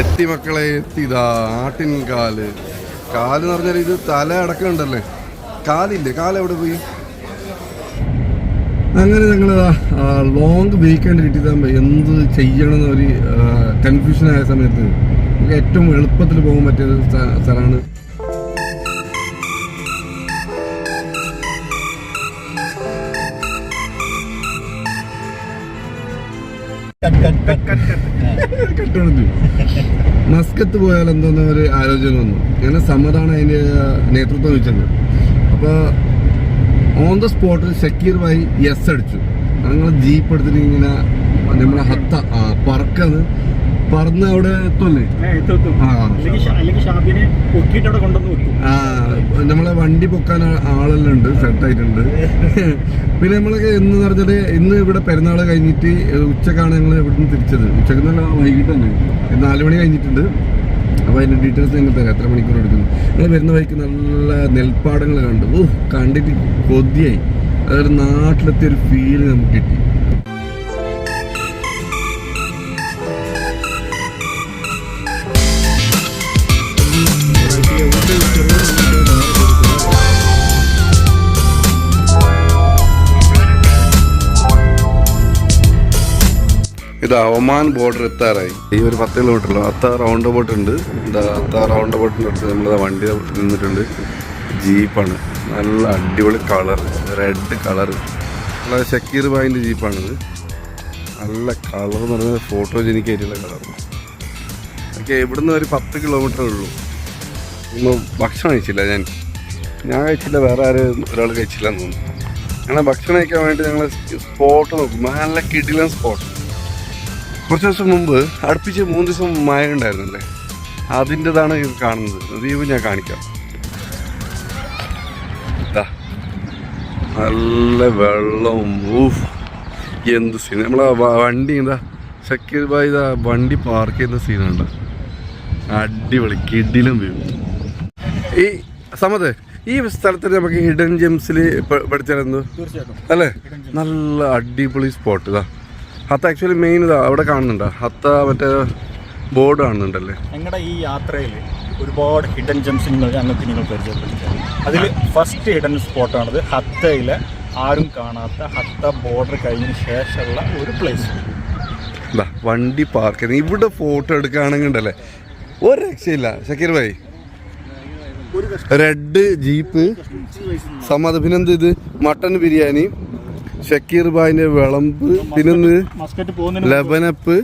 എത്തി മക്കളെ എത്തി. ഇതാ ആട്ടിൻ കാല് എന്ന് പറഞ്ഞാൽ ഇത് തല അടക്കമുണ്ടല്ലേ, കാലില്ലേ, കാലെവിടെ പോയി? അങ്ങനെ ഞങ്ങളിതാ ലോങ് വീക്കെൻഡ് കിട്ടിയതാകുമ്പോൾ എന്ത് ചെയ്യണമെന്ന് ഒരു കൺഫ്യൂഷനായ സമയത്ത് നമുക്ക് ഏറ്റവും എളുപ്പത്തിൽ പോകാൻ പറ്റിയ സ്ഥലമാണ്. മസ്കത്ത് പോയാൽ എന്തോന്ന ഒരു ആലോചന വന്നു. അങ്ങനെ സമതാണ് അതിന്റെ നേതൃത്വം വഹിച്ചത്. അപ്പൊ ഓൺ ദ സ്പോട്ടിൽ ഷക്കീർ ഭായി യെസ് അടിച്ചു. ഞങ്ങൾ ജീപ്പ് എടുത്തിട്ട് ഇങ്ങനെ നമ്മളെ ഹത്ത പറക്കന്ന് പറന്ന് അവിടെ എത്തുമല്ലേ, നമ്മളെ വണ്ടി പൊക്കാൻ ആളെല്ലാം ഉണ്ട്, സെറ്റായിട്ടുണ്ട്. പിന്നെ നമ്മളൊക്കെ എന്ന് പറഞ്ഞാല് ഇന്ന് ഇവിടെ പെരുന്നാൾ കഴിഞ്ഞിട്ട് ഉച്ചക്കാണ് ഞങ്ങൾ ഇവിടുന്ന് തിരിച്ചത്. ഉച്ചക്ക് നല്ല വൈകിട്ട് തന്നെ 4 മണി കഴിഞ്ഞിട്ടുണ്ട്. അപ്പോൾ അതിൻ്റെ ഡീറ്റെയിൽസ് ഞങ്ങൾ തരാം, എത്ര മണിക്കൂർ എടുക്കുന്നു. ഞങ്ങൾ വരുന്ന വഴിക്ക് നല്ല നെൽപ്പാടങ്ങൾ കണ്ടു. കണ്ടിട്ട് കൊതിയായി. അതൊരു നാട്ടിലെത്തിയ ഒരു ഫീല് നമുക്ക് കിട്ടി. ഇതാ ഒമാൻ ബോർഡർ എത്താറായി. ഈ ഒരു 10 കിലോമീറ്ററിലോ അത്ത റൗണ്ട് ബോട്ട് ഉണ്ട്. ഇതാ അത്ത റൗണ്ട് ബോട്ടിൻ്റെ അടുത്ത് നമ്മളിതാ വണ്ടി നിന്നിട്ടുണ്ട്. ജീപ്പാണ്, നല്ല അടിപൊളി കളർ, റെഡ് കളറ്. നല്ല ഷക്കീർ ഭായിൻ്റെ ജീപ്പാണിത്. നല്ല കളർ എന്ന് പറഞ്ഞാൽ ഫോട്ടോജനിക് ആയിട്ടുള്ള കളർ. ഓക്കെ, ഇവിടുന്ന് ഒരു 10 കിലോമീറ്ററേ ഉള്ളൂ. ഒന്നും ഭക്ഷണം കഴിച്ചില്ല ഞാൻ കഴിച്ചില്ല, വേറെ ഒരാൾ കഴിച്ചില്ല എന്ന് തോന്നുന്നു. അങ്ങനെ ഭക്ഷണം കഴിക്കാൻ വേണ്ടി ഞങ്ങൾ സ്പോട്ട് നോക്കും. നല്ല കിടിലൻ സ്പോട്ട്. കുറച്ച് ദിവസം മുമ്പ് അടുപ്പിച്ച് 3 ദിവസം മഴ ഉണ്ടായിരുന്നല്ലേ, അതിൻ്റെതാണ് ഇത് കാണുന്നത്. ദ്വീപ് ഞാൻ കാണിക്കാം. ഇതാ നല്ല വെള്ളവും എന്ത് സീൻ. നമ്മളെ വണ്ടി ഇതാ ഷക്കീർ ഭായ് ഇതാ വണ്ടി പാർക്ക് ചെയ്യുന്ന സീനുണ്ട്. അടിപൊളി കിടിലം വ്യൂ. ഈ സമത് ഈ സ്ഥലത്ത് നമുക്ക് ഹിഡൻ ജെംസിൽ പഠിച്ചാലെന്തോ അല്ലേ, നല്ല അടിപൊളി സ്പോട്ട്. ഇതാ ഹത്ത ആക്ച്വലി മെയിൻ ഇതാ അവിടെ കാണുന്നുണ്ടോ, ഹത്ത മറ്റേ ബോർഡ് കാണുന്നുണ്ടല്ലേ. ഞങ്ങളുടെ ഈ യാത്രയിൽ ഒരുപാട് ഹിഡൻ ജംസ് ഞങ്ങൾക്ക് നിങ്ങൾ പരിചയപ്പെടുത്തിയത്. അതിൽ ഫസ്റ്റ് ഹിഡൻ സ്പോട്ടാണത് ഹത്തയിലെ ആരും കാണാത്ത ഹത്ത ബോർഡർ കഴിഞ്ഞതിന് ശേഷമുള്ള ഒരു പ്ലേസ്. ഇതാ വണ്ടി പാർക്ക് ചെയ്യുന്നത്. ഇവിടെ ഫോട്ടോ എടുക്കുകയാണെങ്കിൽ ഉണ്ടല്ലേ ഒരു രക്ഷയില്ല. ഷക്കീർ ഭായ് റെഡ് ജീപ്പ് സമ്മത, പിന്നെന്ത് ഇത് മട്ടൻ ബിരിയാണി, ഷക്കീർ ഭായിന്റെ വിളമ്പ്, പിന്നെ ലെബനപ്പ്,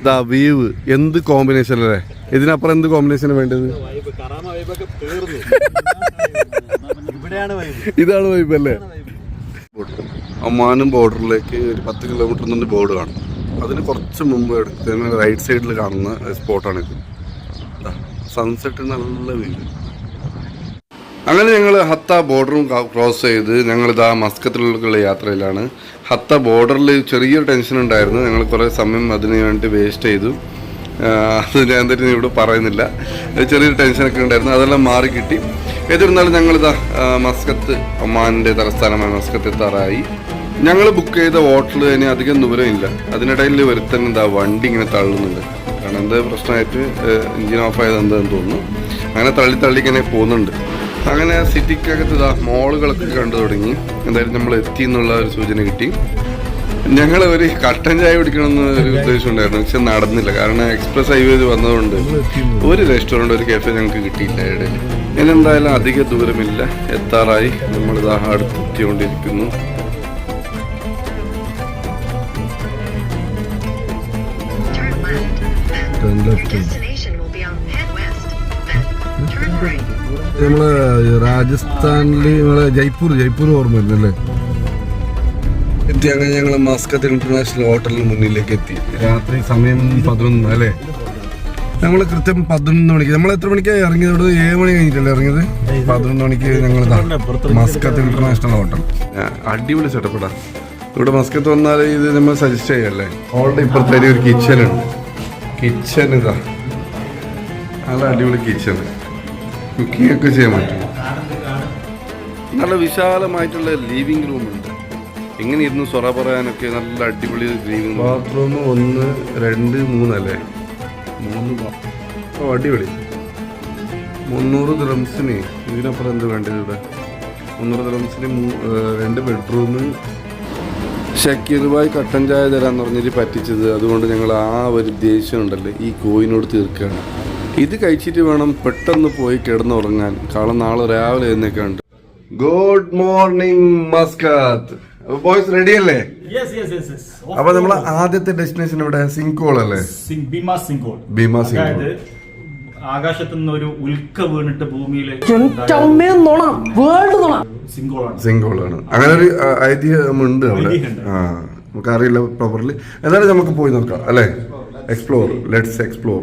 ദാ വീവ്. എന്ത് കോമ്പിനേഷൻ അല്ലേ, ഇതിനപ്പുറം എന്ത് കോമ്പിനേഷൻ വേണ്ടത്? ഇതാണ് വൈബ് അല്ലേ. ഒമാനും ബോർഡറിലേക്ക് ഒരു 10 കിലോമീറ്റർ നിന്ന് ബോർഡ് കാണും. അതിന് കുറച്ച് മുമ്പ് എടുത്ത് റൈറ്റ് സൈഡിൽ കാണുന്ന സ്പോട്ടാണിത്. സൺസെറ്റ് നല്ല വ്യൂ. അങ്ങനെ ഞങ്ങൾ ഹത്ത ബോർഡറും ക്രോസ് ചെയ്ത് ഞങ്ങളിതാ മസ്കത്തിലുള്ള യാത്രയിലാണ്. ഹത്ത ബോർഡറിൽ ചെറിയൊരു ടെൻഷൻ ഉണ്ടായിരുന്നു. ഞങ്ങൾ കുറേ സമയം അതിന് വേണ്ടി വേസ്റ്റ് ചെയ്തു. അത് ഞാൻ എന്തായാലും ഇവിടെ പറയുന്നില്ല. ചെറിയൊരു ടെൻഷനൊക്കെ ഉണ്ടായിരുന്നു, അതെല്ലാം മാറി കിട്ടി. ഏതിരുന്നാലും ഞങ്ങളിതാ മസ്കത്ത്, ഒമാൻ്റെ തലസ്ഥാനമായ മസ്കത്ത് എത്താറായി. ഞങ്ങൾ ബുക്ക് ചെയ്ത ഹോട്ടൽ അതിന് അധികം ദൂരമില്ല. അതിനിടയിൽ ഒരുത്തൻ എന്താ വണ്ടി ഇങ്ങനെ തള്ളുന്നുണ്ട്. കാരണം എന്താ പ്രശ്നമായിട്ട് എഞ്ചിൻ ഓഫ് ആയത് എന്താണെന്ന് തോന്നുന്നു. അങ്ങനെ തള്ളി ഇങ്ങനെ പോകുന്നുണ്ട്. അങ്ങനെ സിറ്റിക്കകത്ത് ഇതാ മോളുകളൊക്കെ കണ്ടു തുടങ്ങി. എന്തായാലും നമ്മൾ എത്തി എന്നുള്ള ഒരു സൂചന കിട്ടി. ഞങ്ങൾ ഒരു കട്ടൻ ചായ കുടിക്കണമെന്ന് ഒരു ഉദ്ദേശം ഉണ്ടായിരുന്നു, പക്ഷെ നടന്നില്ല. കാരണം എക്സ്പ്രസ് ഹൈവേ വന്നതുകൊണ്ട് ഒരു റെസ്റ്റോറൻറ്റ്, ഒരു കാഫെ ഞങ്ങൾക്ക് കിട്ടിയില്ല ഇടയിൽ. ഇതെന്തായാലും അധിക ദൂരമില്ല, എത്താറായി. നമ്മളിതാ അടുത്തെത്തിക്കൊണ്ടിരിക്കുന്നു. നമ്മള് രാജസ്ഥാനില് നമ്മളെ ജയ്പൂർ ഓർമ്മ വരുന്നല്ലേ എത്തി. അങ്ങനെ ഞങ്ങൾ മസ്കത്ത് ഇന്റർനാഷണൽ ഹോട്ടലിന് മുന്നിലേക്ക് എത്തി. രാത്രി സമയം 11 അല്ലേ. നമ്മൾ കൃത്യം 11 മണിക്ക്. നമ്മൾ എത്ര മണിക്കാണ് ഇറങ്ങിയത്? ഇവിടെ 7 മണി കഴിഞ്ഞിട്ടല്ലേ ഇറങ്ങിയത്. 11 മണിക്ക് ഞങ്ങൾ മസ്കത്ത് ഇന്റർനാഷണൽ ഹോട്ടൽ. അടിപൊളി സെറ്റപ്പെടാ. ഇവിടെ മസ്കത്ത് വന്നാൽ ഇത് നമ്മൾ സജസ്റ്റ് ചെയ്യല്ലേ. ഹോട്ടലിന്റെ ഇപ്പുറത്തെ ഒരു കിച്ചൺ ഉണ്ട്. കിച്ചൺ ഇതാ നല്ല അടിപൊളി കിച്ചൺ, കുക്കിംഗ് ഒക്കെ ചെയ്യാൻ പറ്റും. നല്ല വിശാലമായിട്ടുള്ള ലിവിങ് റൂം ഉണ്ട്. ഇങ്ങനെ ഇരുന്ന് സൊറ പറയാനൊക്കെ നല്ല അടിപൊളി ലിവിങ്. ബാത്റൂം 1, 2, 3 അല്ലേ, ഓ അടിപൊളി. 300 ദിറംസിന് ഇതിനപ്പുറം എന്ത് വേണ്ടത് ഇവിടെ? 300 ദിറംസിന് 2 ബെഡ്റൂം. ഷക്കീർ ഭായ് കട്ടൻ ചായ തരാന്ന് പറഞ്ഞിട്ട് പറ്റിച്ചത്. അതുകൊണ്ട് ഞങ്ങൾ ആ ഒരു ദേഷ്യം ഉണ്ടല്ലോ ഈ കോയിനോട് തീർക്കുകയാണ്. ഇത് കഴിച്ചിട്ട് വേണം പെട്ടെന്ന് പോയി കിടന്നുറങ്ങാൻ. നാളെ രാവിലെ എഴുന്നേക്കാണ്ട്. Good morning Muscat. Boys ready അല്ലേ? അപ്പൊ നമ്മളെ ആദ്യത്തെ ഡെസ്റ്റിനേഷൻ ഇവിടെ സിങ്കോൾ അല്ലേ? ഭീമാ സിങ്കോൾ. ആകാശത്തു നിന്ന് ഒരു ഉൽക്ക വീണിട്ട് ഭൂമിയിലെ സിങ്കോളാണ്. അങ്ങനെ ഒരു ഐതിഹ്യമുണ്ട് അവിടെ. നമുക്കറിയില്ല പ്രോപ്പർലി. എന്നാലും നമുക്ക് പോയി നോക്കാം അല്ലേ? Explore, let's explore.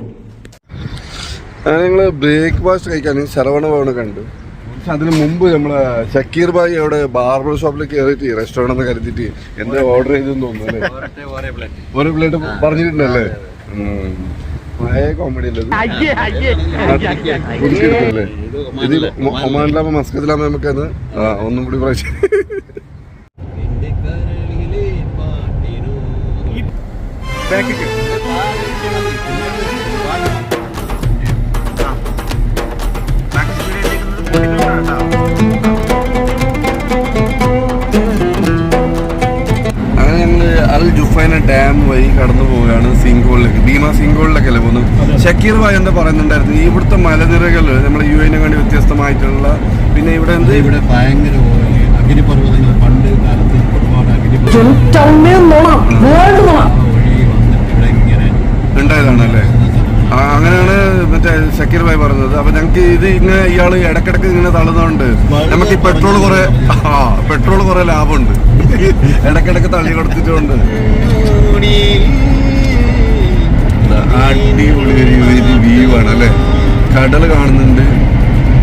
അങ്ങനെ ഞങ്ങള് ബ്രേക്ക്ഫാസ്റ്റ് കഴിക്കാൻ ശരവണ ഭവന കണ്ടു. പക്ഷെ അതിന് മുമ്പ് നമ്മളെ ഷക്കീർ ഭായി അവിടെ ബാർബർ ഷോപ്പിൽ കയറിയിട്ട് റെസ്റ്റോറന്റ് എന്ന് കരുതിയിട്ട് എന്താ ഓർഡർ ചെയ്തെന്ന് തോന്നുന്നു അല്ലേ? ഒരു പ്ലേറ്റ് പറഞ്ഞിട്ടുണ്ടല്ലേ? പഴയ കോമഡി അല്ലേ ഇത്? ഒമാനിലാകുമ്പോ മസ്കത്തിലാകുമ്പോ നമുക്കത് ഒന്നും കൂടി പ്രാവശ്യം. അങ്ങനെ ഞങ്ങള് അൽ ജുഫൈന ഡാം വഴി കടന്നു പോവുകയാണ് സിങ്കോളിലേക്ക്. ഭീമാ സിങ്കോളിലൊക്കെ അല്ലേ പോകുന്നത്? ഷക്കീർ ഭായ് എന്താ പറയുന്നുണ്ടായിരുന്നു, ഇവിടുത്തെ മലനിരകൾ നമ്മുടെ യു എനെ കണ്ടി വ്യത്യസ്തമായിട്ടുള്ള, പിന്നെ ഇവിടെ എന്ത് ഇവിടെ ഭയങ്കര അഗ്നിപർവ്വതങ്ങൾ പണ്ട് കാലത്ത് ഒരുപാട് ഉണ്ടായതാണല്ലേ? അങ്ങനെയാണ് മറ്റേ ഷക്കീർ ഭായ് പറഞ്ഞത്. അപ്പൊ ഞങ്ങൾക്ക് ഇത് ഇങ്ങനെ ഇയാള് ഇടക്കിടക്ക് ഇങ്ങനെ തള്ളുന്നതുകൊണ്ട് നമുക്ക് ഈ പെട്രോൾ കുറെ ലാഭമുണ്ട്. ഇടക്കിടക്ക് തള്ളി കൊടുത്തിട്ടുണ്ട്. അടിപൊളി ഒരു വ്യൂ ആണ് അല്ലേ? കടൽ കാണുന്നുണ്ട്,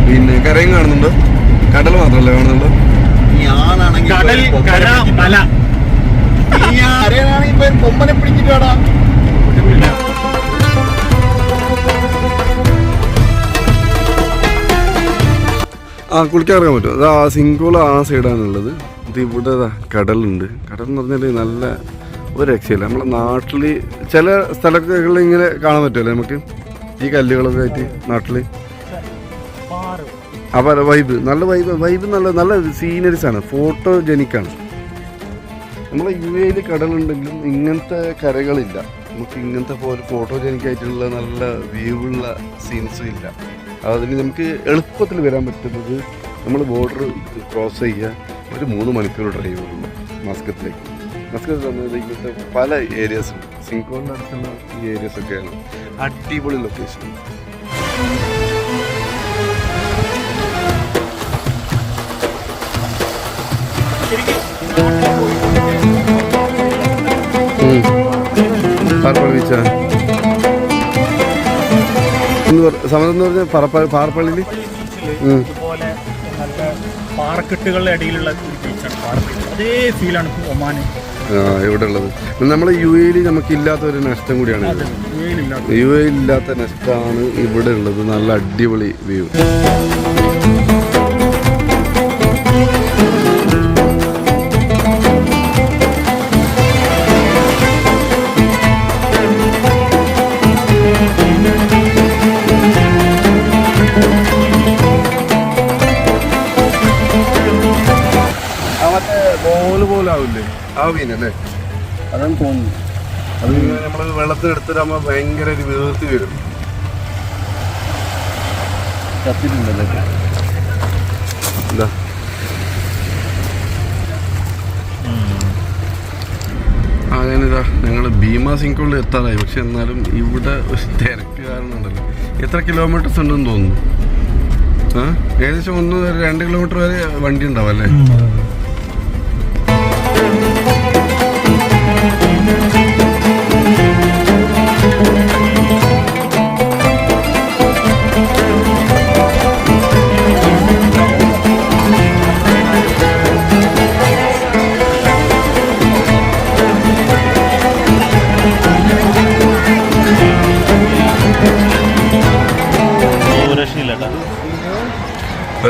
പിന്നെ കരയും കാണുന്നുണ്ടോ? കടൽ മാത്രമല്ലേ കാണുന്നുള്ളൂ? കൊമ്പനെ പിടിച്ചിട്ടാടാ. കുളിക്കാൻ ഇറങ്ങാൻ പറ്റും. അത് ആ സിങ്കോൾ ആ സൈഡാണുള്ളത്. ഇത് ഇവിടെ കടലുണ്ട്. കടൽ എന്ന് പറഞ്ഞാൽ നല്ല ഒരു രക്ഷയില്ല. നമ്മളെ നാട്ടിൽ ചില സ്ഥലങ്ങളിൽ ഇങ്ങനെ കാണാൻ പറ്റുമല്ലേ നമുക്ക് ഈ കല്ലുകളൊക്കെ ആയിട്ട് നാട്ടിൽ? അപ്പോൾ നല്ല വൈബ് നല്ല സീനറീസ് ആണ്, ഫോട്ടോജനിക്കാണ്. നമ്മളെ യു എയിൽ കടലുണ്ടെങ്കിലും ഇങ്ങനത്തെ കരകളില്ല. നമുക്ക് ഇങ്ങനത്തെ പോലെ ഫോട്ടോജനിക്കായിട്ടുള്ള നല്ല വ്യൂ ഉള്ള സീൻസും ഇല്ല. അതിന് നമുക്ക് എളുപ്പത്തിൽ വരാൻ പറ്റുന്നത് നമ്മൾ ബോർഡർ ക്രോസ് ചെയ്യുക, ഒരു 3 മണിക്കൂർ ഡ്രൈവ് ഉള്ളൂ മസ്കത്തിലേക്ക്. മസ്കത്ത് വന്നത് ഇങ്ങനത്തെ പല ഏരിയാസും സിങ്കോളിൻ്റെ അടുത്തുള്ള ഈ ഏരിയാസൊക്കെയാണ് അടിപൊളി ലൊക്കേഷൻ. സമയം എന്ന് പറഞ്ഞാൽ പാറപ്പള്ളിയിൽ ഇതുപോലെ നല്ല പാറക്കെട്ടുകളുടെ ഇടയിലുള്ള ഒരു ബീച്ചാണ് പാറപ്പള്ളി. അതേ ഫീലാണ് ഒമാന് ഇവിടെ ഉള്ളത്. നമ്മളെ യു എയിൽ നമുക്കില്ലാത്ത ഒരു നഷ്ടം കൂടിയാണ്. യു എയിൽ ഇല്ലാത്ത നഷ്ടമാണ് ഇവിടെ ഉള്ളത്. നല്ല അടിപൊളി വ്യൂ. ാവില്ലേ ആ മീനല്ലേ? അതാണ് തോന്നുന്നു. അത് നമ്മൾ വെള്ളത്തിൽ എടുത്തിട്ടാകുമ്പോൾ ഭയങ്കര ഒരു വീർത്തി വരും. കത്തിട്ടുണ്ടല്ലേ? എന്താ അങ്ങനെതാ ഞങ്ങൾ ഭീമാ സിങ്കോളിൽ എത്താറായി. പക്ഷെ എന്നാലും ഇവിടെ ഒരു തിരക്ക് കാരണം ഉണ്ടല്ലോ. എത്ര കിലോമീറ്റേഴ്സ് ഉണ്ടെന്ന് തോന്നുന്നു? ഏകദേശം 1-2 കിലോമീറ്റർ വരെ വണ്ടി ഉണ്ടാവും അല്ലേ?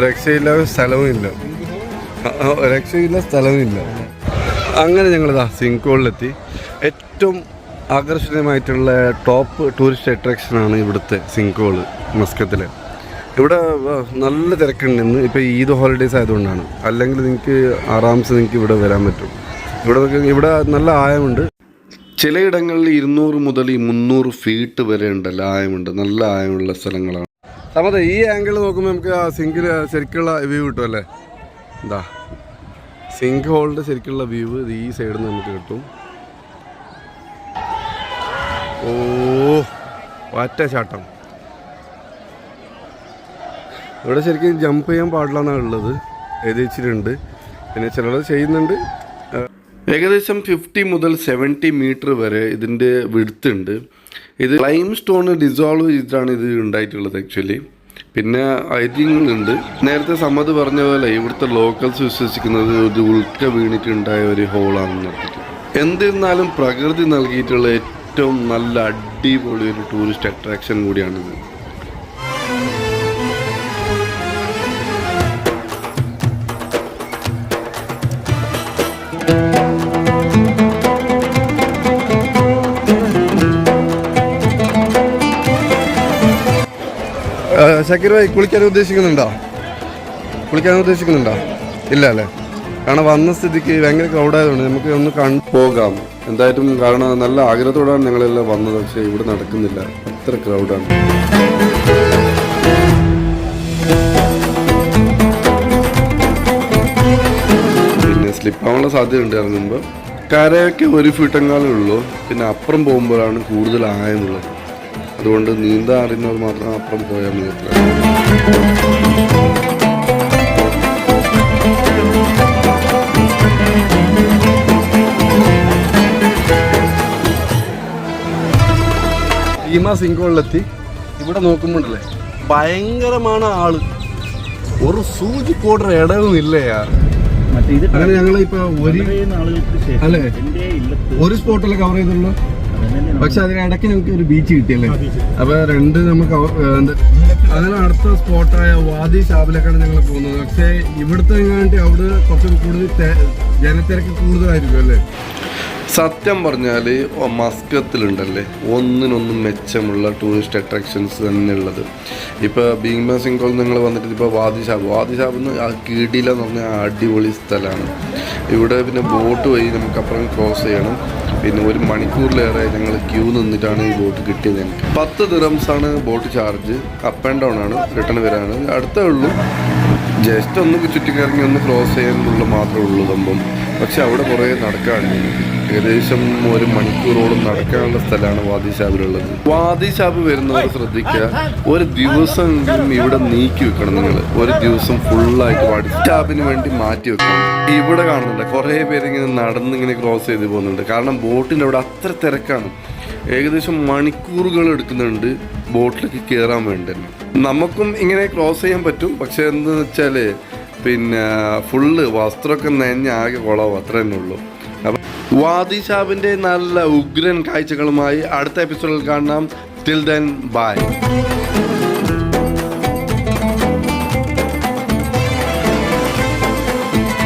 രക്ഷയില്ലാതെ സ്ഥലവുമില്ല, രക്ഷയില്ല സ്ഥലവുമില്ല. അങ്ങനെ ഞങ്ങളിതാ സിങ്കോളിലെത്തി. ഏറ്റവും ആകർഷണീയമായിട്ടുള്ള ടോപ്പ് ടൂറിസ്റ്റ് അട്രാക്ഷനാണ് ഇവിടുത്തെ സിങ്കോൾ മസ്കത്തിൽ. ഇവിടെ നല്ല തിരക്കുണ്ട് ഇന്ന്. ഇപ്പോൾ ഈദ് ഹോളിഡേയ്സ് ആയതുകൊണ്ടാണ്. അല്ലെങ്കിൽ നിങ്ങൾക്ക് ആറാംസ് നിങ്ങൾക്ക് ഇവിടെ വരാൻ പറ്റും. ഇവിടെ നല്ല ആയമുണ്ട്. ചിലയിടങ്ങളിൽ 200 മുതൽ 300 ഫീറ്റ് വരെ ഉണ്ടല്ലോ ആയമുണ്ട്. നല്ല ആയമുള്ള സ്ഥലങ്ങളാണ്. സമതെ ഈ ആംഗിൾ നോക്കുമ്പോൾ നമുക്ക് ആ സിങ്കിൽ ശരിക്കുള്ള വ്യൂ കിട്ടും അല്ലേ. എന്താ സിങ്ക് ഹോളിൻ്റെ ശരിക്കുള്ള വ്യൂ ഈ സൈഡിൽ നിന്ന് നമുക്ക് കിട്ടും. ഓ ഒറ്റ ചാട്ടം. ഇവിടെ ശരിക്കും ജമ്പ് ചെയ്യാൻ പാടില്ല എന്നാണ് ഉള്ളത്. എഴുതിച്ചിട്ടുണ്ട്. പിന്നെ ചിലത് ചെയ്യുന്നുണ്ട്. ഏകദേശം 50 മുതൽ 70 മീറ്റർ വരെ ഇതിൻ്റെ വിഡ്ത്ത് ഉണ്ട്. ഇത് ലൈം സ്റ്റോൺ ഡിസോൾവ് ചെയ്തിട്ടാണ് ഇത് ഉണ്ടായിട്ടുള്ളത് ആക്ച്വലി. പിന്നെ ഐതിഹ്യങ്ങളുണ്ട്. നേരത്തെ സമ്മത് പറഞ്ഞ പോലെ ഇവിടുത്തെ ലോക്കൽസ് വിശ്വസിക്കുന്നത് ഒരു ഉൽക്ക വീണിട്ടുണ്ടായ ഒരു ഹോളാണെന്ന് പറഞ്ഞിട്ട്. എന്നിരുന്നാലും പ്രകൃതി നൽകിയിട്ടുള്ള ഏറ്റവും നല്ല അടിപൊളി ഒരു ടൂറിസ്റ്റ് അട്രാക്ഷൻ കൂടിയാണിത്. ഷക്കീർ ഭായി കുളിക്കാൻ ഉദ്ദേശിക്കുന്നുണ്ടോ? ഇല്ല അല്ലേ? കാരണം വന്ന സ്ഥിതിക്ക് ഭയങ്കര ക്രൗഡായതുകൊണ്ട് നമുക്ക് ഒന്ന് പോകാം എന്തായിട്ടും. കാരണം നല്ല ആഗ്രഹത്തോടാണ് ഞങ്ങളെല്ലാം വന്നത്. പക്ഷേ ഇവിടെ നടക്കുന്നില്ല, അത്ര ക്രൗഡാണ്. പിന്നെ സ്ലിപ്പാവാനുള്ള സാധ്യതയുണ്ട് ഇറങ്ങുമ്പോൾ. കരയൊക്കെ 1 ഫീറ്റെങ്ങാലേ ഉള്ളൂ. പിന്നെ അപ്പുറം പോകുമ്പോഴാണ് കൂടുതൽ ആയമുള്ളത്. അതുകൊണ്ട് നീന്താൻ അറിയുന്നവർ മാത്രം അപ്പുറം പോയാൽ മതി. ഭീമ സിങ്കോളിലെത്തി. ഇവിടെ നോക്കുമ്പോണ്ടല്ലേ ഭയങ്കരമാണ് ആള്. ഒരു സൂചി പോടുற ഇടവും ഇല്ലേ യാർ. അങ്ങനെ ഞങ്ങൾ ഇപ്പൊ ഒരു സ്പോട്ടല്ലേ കവർ ചെയ്തുള്ളൂ. പക്ഷെ അതിനിടയ്ക്ക് ഞങ്ങൾക്ക് ഒരു ബീച്ച് കിട്ടിയല്ലേ. അപ്പൊ 2 നമുക്ക് അങ്ങനെ അടുത്ത സ്പോട്ടായ വാദി ഷാബിലേക്കാണ് ഞങ്ങൾ പോകുന്നത്. പക്ഷെ ഇവിടുത്തെ എങ്ങാണ്ട് അവിടെ കുറച്ച് കൂടുതൽ ജനത്തിരക്ക് കൂടുതലായിരിക്കും അല്ലേ. സത്യം പറഞ്ഞാൽ മസ്കത്തിലുണ്ടല്ലേ ഒന്നിനൊന്നും മെച്ചമുള്ള ടൂറിസ്റ്റ് അട്രാക്ഷൻസ് തന്നെ ഉള്ളത്. ഇപ്പോൾ ഭീമ സിങ്കോൾ നിങ്ങൾ വന്നിട്ട് ഇപ്പോൾ വാദി ഷാബ് ആ കീടിലെന്ന് പറഞ്ഞാൽ അടിപൊളി സ്ഥലമാണ്. ഇവിടെ പിന്നെ ബോട്ട് വഴി നമുക്ക് അപ്പുറം ക്രോസ് ചെയ്യണം. പിന്നെ 1 മണിക്കൂറിലേറെ ഞങ്ങൾ ക്യൂ നിന്നിട്ടാണ് ഈ ബോട്ട് കിട്ടിയത്. ഞങ്ങൾക്ക് 10 ദിറംസാണ് boat charge. Up and down ആണ്. റിട്ടേൺ വരാണ് അടുത്തേ ഉള്ളൂ. ജസ്റ്റ് ഒന്ന് ചുറ്റിക്കറങ്ങി ഒന്ന് ക്രോസ് ചെയ്യാനുള്ള മാത്രമേ ഉള്ളൂ സംഭവം. പക്ഷെ അവിടെ കുറേ നടക്കാനുണ്ട്. ഏകദേശം 1 മണിക്കൂറോളം നടക്കാനുള്ള സ്ഥലമാണ് വാദി ഷാബിലുള്ളത്. വാദി ഷാബ് വരുന്നവർ ശ്രദ്ധിക്കുക, ഒരു ദിവസമെങ്കിലും ഇവിടെ നീക്കി വെക്കണം. നിങ്ങൾ ഒരു ദിവസം ഫുള്ളായിട്ട് വാദി ഷാബിന് വേണ്ടി മാറ്റി വെക്കണം. ഇവിടെ കാണുന്നുണ്ട് കുറേ പേരിങ്ങനെ നടന്നിങ്ങനെ ക്രോസ് ചെയ്ത് പോകുന്നുണ്ട്. കാരണം ബോട്ടിൻ്റെ അവിടെ അത്ര തിരക്കാണ്. ഏകദേശം മണിക്കൂറുകൾ എടുക്കുന്നുണ്ട് ബോട്ടിലേക്ക് കയറാൻ വേണ്ടി. നമുക്കും ഇങ്ങനെ ക്രോസ് ചെയ്യാൻ പറ്റും. പക്ഷെ എന്താണെന്ന് വെച്ചാൽ പിന്നെ ഫുള്ള് വസ്ത്രമൊക്കെ നനഞ്ഞ ആകെ കുളവും അത്ര തന്നെ ഉള്ളൂ. അപ്പം വാദി ഷാബിൻ്റെ നല്ല ഉഗ്രൻ കാഴ്ചകളുമായി അടുത്ത എപ്പിസോഡിൽ കാണാം. Till then bye.